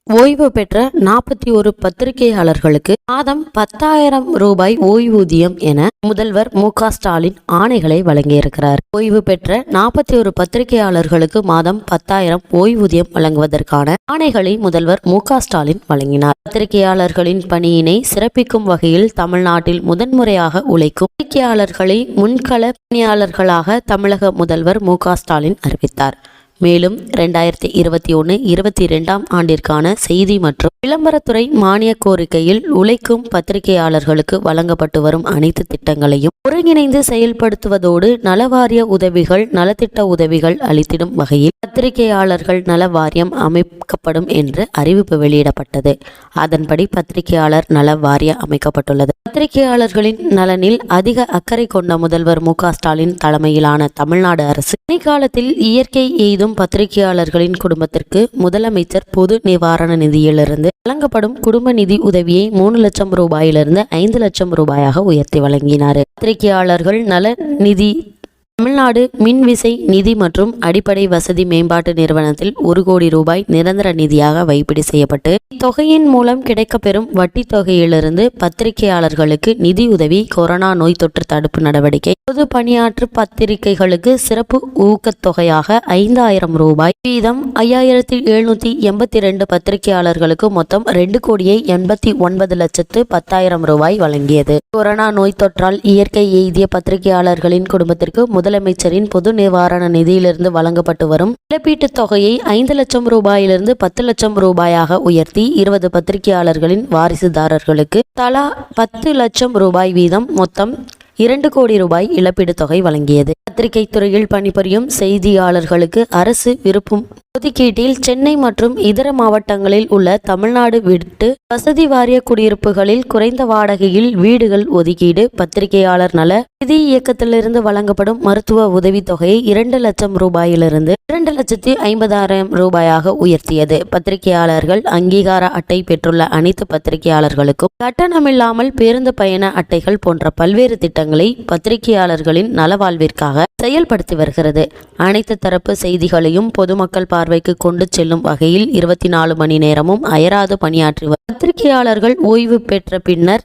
ஓய்வு பெற்ற 41 பத்திரிகையாளர்களுக்கு மாதம் 10,000 ரூபாய் ஓய்வூதியம் என முதல்வர் மு.க. ஸ்டாலின் ஆணைகளை வழங்கியிருக்கிறார். ஓய்வு பெற்ற 41 பத்திரிகையாளர்களுக்கு மாதம் 10,000 ஓய்வூதியம் வழங்குவதற்கான ஆணைகளை முதல்வர் மு.க. ஸ்டாலின் வழங்கினார். பத்திரிகையாளர்களின் பணியினை சிறப்பிக்கும் வகையில் தமிழ்நாட்டில் முதன்முறையாக உழைக்கும் பத்திரிகையாளர்களை முன்கள பணியாளர்களாக தமிழக முதல்வர் மு.க. ஸ்டாலின் அறிவித்தார். மேலும் 2021-22 ஆண்டிற்கான செய்தி மற்றும் விளம்பரத்துறை மானிய கோரிக்கையில் உழைக்கும் பத்திரிகையாளர்களுக்கு வழங்கப்பட்டு வரும் அனைத்து திட்டங்களையும் ஒருங்கிணைந்து செயல்படுத்துவதோடு நலவாரிய உதவிகள் நலத்திட்ட உதவிகள் அளித்திடும் வகையில் பத்திரிகையாளர்கள் நல வாரியம் அமைக்கப்படும் என்று அறிவிப்பு வெளியிடப்பட்டது. அதன்படி பத்திரிகையாளர் நல வாரியம் அமைக்கப்பட்டுள்ளது. பத்திரிகையாளர்களின் நலனில் அதிக அக்கறை கொண்ட முதல்வர் மு.க. ஸ்டாலின் தலைமையிலான தமிழ்நாடு அரசு பணிக்காலத்தில் இயற்கை எய்தும் பத்திரிகையாளர்களின் குடும்பத்திற்கு முதலமைச்சர் பொது நிவாரண நிதியிலிருந்து வழங்கப்படும் குடும்ப நிதி உதவியை 3 லட்சம் ரூபாயிலிருந்து 5 லட்சம் ரூபாயாக உயர்த்தி வழங்கினார். பத்திரிகையாளர்கள் நல நிதி தமிழ்நாடு மின்விசை நிதி மற்றும் அடிப்படை வசதி மேம்பாட்டு நிறுவனத்தில் 1 கோடி ரூபாய் நிரந்தர நிதியாக வைப்பீடு செய்யப்பட்டு இத்தொகையின் மூலம் கிடைக்கப்பெறும் வட்டி தொகையிலிருந்து பத்திரிகையாளர்களுக்கு நிதி உதவி, கொரோனா நோய் தொற்று தடுப்பு நடவடிக்கை, பொது பணியாற்று பத்திரிகைகளுக்கு சிறப்பு ஊக்கத்தொகையாக 5,000 ரூபாய் வீதம் 5,782 பத்திரிகையாளர்களுக்கு மொத்தம் 2,89,10,00,000 ரூபாய் வழங்கியது. கொரோனா நோய் தொற்றால் இயற்கை எய்திய பத்திரிகையாளர்களின் குடும்பத்திற்கு முதலமைச்சரின் பொது நிவாரண நிதியிலிருந்து வழங்கப்பட்டு வரும் இழப்பீட்டுத் தொகையை 5 லட்சம் ரூபாயிலிருந்து 10 லட்சம் ரூபாயாக உயர்த்தி 20 பத்திரிகையாளர்களின் வாரிசுதாரர்களுக்கு தலா 10 லட்சம் ரூபாய் வீதம் மொத்தம் 2 கோடி ரூபாய் இழப்பீடு தொகை வழங்கியது. பத்திரிகை துறையில் பணிபுரியும் செய்தியாளர்களுக்கு அரசு விருப்பம் ஒதுக்கீட்டில் சென்னை மற்றும் இதர மாவட்டங்களில் உள்ள தமிழ்நாடு விட்டு வசதி வாரிய குடியிருப்புகளில் குறைந்த வாடகையில் வீடுகள் ஒதுக்கீடு, பத்திரிகையாளர் நல நிதி இயக்கத்திலிருந்து வழங்கப்படும் மருத்துவ உதவி தொகையை 2 லட்சம் ரூபாயிலிருந்து 2,50,000 ரூபாயாக உயர்த்தியது. பத்திரிகையாளர்கள் அங்கீகார அட்டை பெற்றுள்ள அனைத்து பத்திரிகையாளர்களுக்கும் கட்டணமில்லாமல் பேருந்து பயண அட்டைகள் போன்ற பல்வேறு திட்டங்களை பத்திரிகையாளர்களின் நலவாழ்விற்காக செயல்படுத்தி வருகிறது. அனைத்து தரப்பு செய்திகளையும் பொதுமக்கள் பார்வைக்கு கொண்டு செல்லும் வகையில் 24 மணி நேரமும் அயராது பணியாற்றி பத்திரிகையாளர்கள் ஓய்வு பெற்ற பின்னர்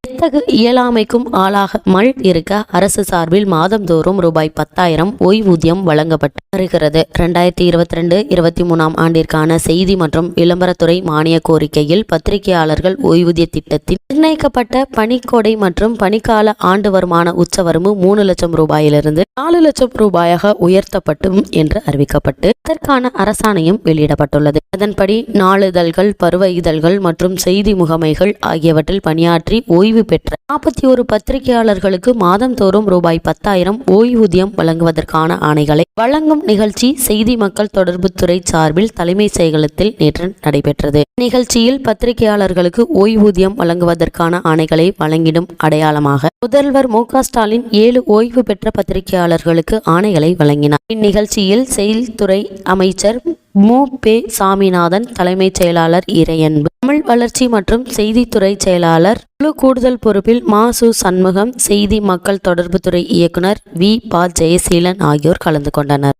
எத்தகு இயலாமைக்கும் ஆளாகாமல் இருக்க அரசு சார்பில் மாதந்தோறும் ரூபாய் 10,000 ஓய்வூதியம் வழங்கப்பட்டு வருகிறது. 2022-23 ஆண்டிற்கான செய்தி மற்றும் விளம்பரத்துறை மானிய கோரிக்கையில் பத்திரிகையாளர்கள் ஓய்வூதிய திட்டத்தில் நிர்ணயிக்கப்பட்ட பணிக்கொடை மற்றும் பணிக்கால ஆண்டு வருமான உச்சவரம்பு 3 லட்சம் ரூபாயிலிருந்து 4 லட்சம் ரூபாயாக உயர்த்தப்பட்டும் என்று அறிவிக்கப்பட்டு இதற்கான அரசாணையும் வெளியிடப்பட்டுள்ளது. அதன்படி நாளிதழ்கள், பருவ இதழ்கள் மற்றும் செய்தி முகமைகள் ஆகியவற்றில் பணியாற்றி ஓய்வு பெற்ற 41 பத்திரிகையாளர்களுக்கு மாதந்தோறும் ரூபாய் 10,000 ஓய்வூதியம் வழங்குவதற்கான ஆணைகளை வழங்கும் நிகழ்ச்சி செய்தி மக்கள் தொடர்பு துறை சார்பில் தலைமை செயலகத்தில் நேற்று நடைபெற்றது. நிகழ்ச்சியில் பத்திரிகையாளர்களுக்கு ஓய்வூதியம் வழங்குவதற்கான ஆணைகளை வழங்கிடும் அடையாளமாக முதல்வர் மு.க. ஸ்டாலின் 7 ஓய்வு பெற்ற பத்திரிகையாளர்களுக்கு ஆணைகளை வழங்கினார். இந்நிகழ்ச்சியில் செயல்துறை அமைச்சர் மு.பெ. சாமிநாதன், தலைமைச் செயலாளர் இறையன்பு, தமிழ் வளர்ச்சி மற்றும் செய்தித்துறை செயலாளர் குழு கூடுதல் பொறுப்பில் ம.சு. சண்முகம், செய்தி மக்கள் தொடர்பு துறை இயக்குனர் வி.ப. ஜெயசீலன் ஆகியோர் கலந்து கொண்டனர்.